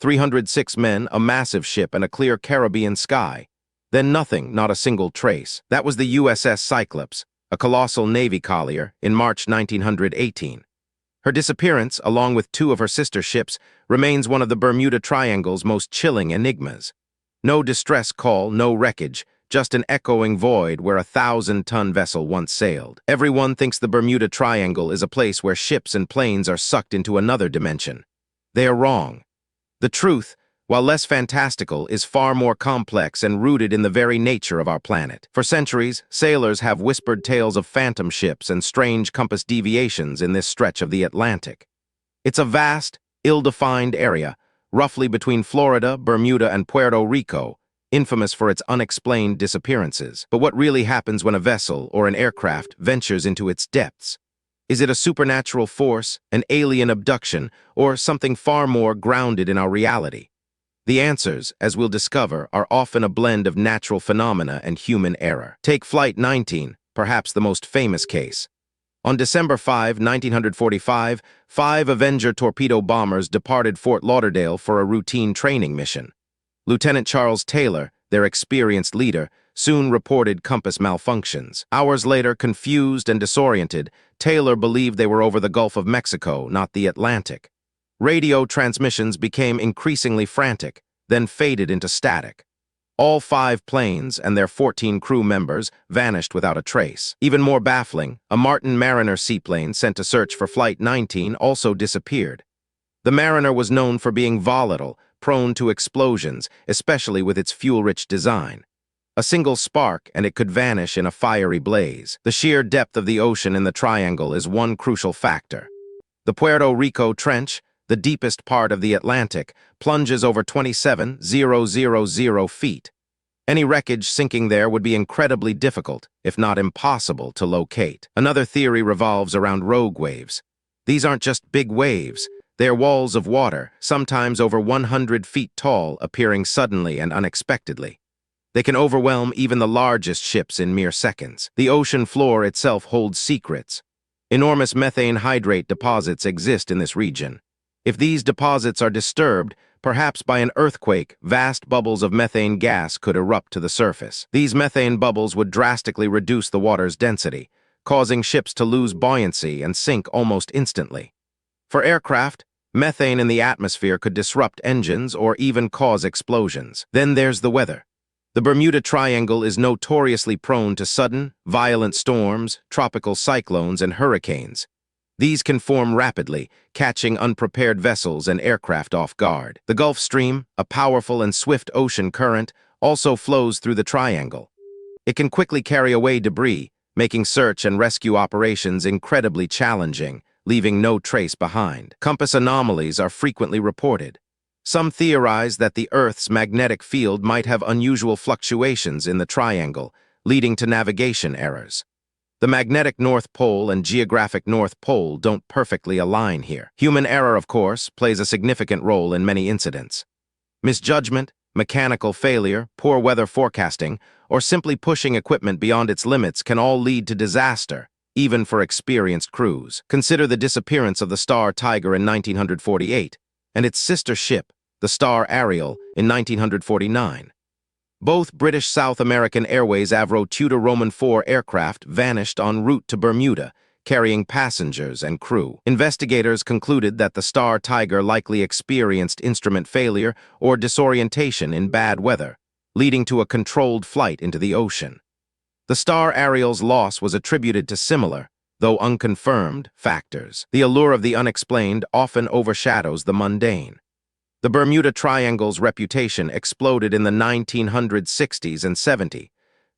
306 men, a massive ship, and a clear Caribbean sky. Then nothing, not a single trace. That was the USS Cyclops, a colossal Navy collier, in March 1918. Her disappearance, along with two of her sister ships, remains one of the Bermuda Triangle's most chilling enigmas. No distress call, no wreckage, just an echoing void where a 1,000-ton vessel once sailed. Everyone thinks the Bermuda Triangle is a place where ships and planes are sucked into another dimension. They are wrong. The truth, while less fantastical, is far more complex and rooted in the very nature of our planet. For centuries, sailors have whispered tales of phantom ships and strange compass deviations in this stretch of the Atlantic. It's a vast, ill-defined area, roughly between Florida, Bermuda, and Puerto Rico, infamous for its unexplained disappearances. But what really happens when a vessel or an aircraft ventures into its depths? Is it a supernatural force, an alien abduction, or something far more grounded in our reality? The answers, as we'll discover, are often a blend of natural phenomena and human error. Take Flight 19, perhaps the most famous case. On December 5, 1945, 5 Avenger torpedo bombers departed Fort Lauderdale for a routine training mission. Lieutenant Charles Taylor, their experienced leader, soon reported compass malfunctions. Hours later, confused and disoriented, Taylor believed they were over the Gulf of Mexico, not the Atlantic. Radio transmissions became increasingly frantic, then faded into static. All 5 planes and their 14 crew members vanished without a trace. Even more baffling, a Martin Mariner seaplane sent to search for Flight 19 also disappeared. The Mariner was known for being volatile, prone to explosions, especially with its fuel-rich design. A single spark, and it could vanish in a fiery blaze. The sheer depth of the ocean in the triangle is one crucial factor. The Puerto Rico Trench, the deepest part of the Atlantic, plunges over 27,000 feet. Any wreckage sinking there would be incredibly difficult, if not impossible, to locate. Another theory revolves around rogue waves. These aren't just big waves. They are walls of water, sometimes over 100 feet tall, appearing suddenly and unexpectedly. They can overwhelm even the largest ships in mere seconds. The ocean floor itself holds secrets. Enormous methane hydrate deposits exist in this region. If these deposits are disturbed, perhaps by an earthquake, vast bubbles of methane gas could erupt to the surface. These methane bubbles would drastically reduce the water's density, causing ships to lose buoyancy and sink almost instantly. For aircraft, methane in the atmosphere could disrupt engines or even cause explosions. Then there's the weather. The Bermuda Triangle is notoriously prone to sudden, violent storms, tropical cyclones, and hurricanes. These can form rapidly, catching unprepared vessels and aircraft off guard. The Gulf Stream, a powerful and swift ocean current, also flows through the triangle. It can quickly carry away debris, making search and rescue operations incredibly challenging, leaving no trace behind. Compass anomalies are frequently reported. Some theorize that the Earth's magnetic field might have unusual fluctuations in the triangle, leading to navigation errors. The magnetic North Pole and geographic North Pole don't perfectly align here. Human error, of course, plays a significant role in many incidents. Misjudgment, mechanical failure, poor weather forecasting, or simply pushing equipment beyond its limits can all lead to disaster, even for experienced crews. Consider the disappearance of the Star Tiger in 1948, and its sister ship, the Star Ariel, in 1949. Both British South American Airways Avro Tudor Roman 4 aircraft vanished en route to Bermuda, carrying passengers and crew. Investigators concluded that the Star Tiger likely experienced instrument failure or disorientation in bad weather, leading to a controlled flight into the ocean. The Star Ariel's loss was attributed to similar, though unconfirmed, factors. The allure of the unexplained often overshadows the mundane. The Bermuda Triangle's reputation exploded in the 1960s and 70s,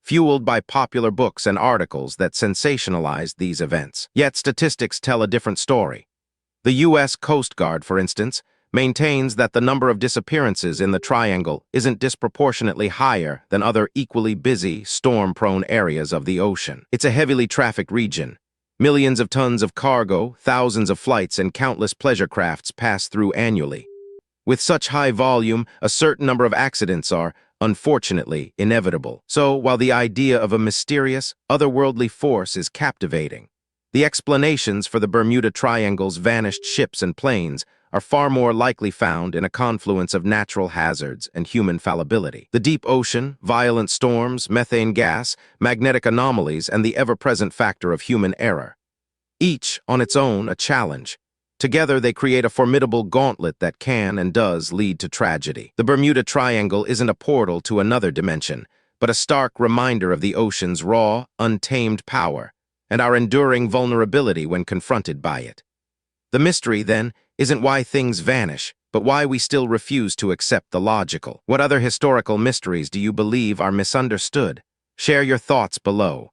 fueled by popular books and articles that sensationalized these events. Yet statistics tell a different story. The U.S. Coast Guard, for instance, maintains that the number of disappearances in the Triangle isn't disproportionately higher than other equally busy, storm-prone areas of the ocean. It's a heavily trafficked region. Millions of tons of cargo, thousands of flights, and countless pleasure crafts pass through annually. With such high volume, a certain number of accidents are, unfortunately, inevitable. So, while the idea of a mysterious, otherworldly force is captivating, the explanations for the Bermuda Triangle's vanished ships and planes are far more likely found in a confluence of natural hazards and human fallibility. The deep ocean, violent storms, methane gas, magnetic anomalies, and the ever-present factor of human error. Each, on its own, a challenge. Together, they create a formidable gauntlet that can and does lead to tragedy. The Bermuda Triangle isn't a portal to another dimension, but a stark reminder of the ocean's raw, untamed power, and our enduring vulnerability when confronted by it. The mystery, then, isn't why things vanish, but why we still refuse to accept the logical. What other historical mysteries do you believe are misunderstood? Share your thoughts below.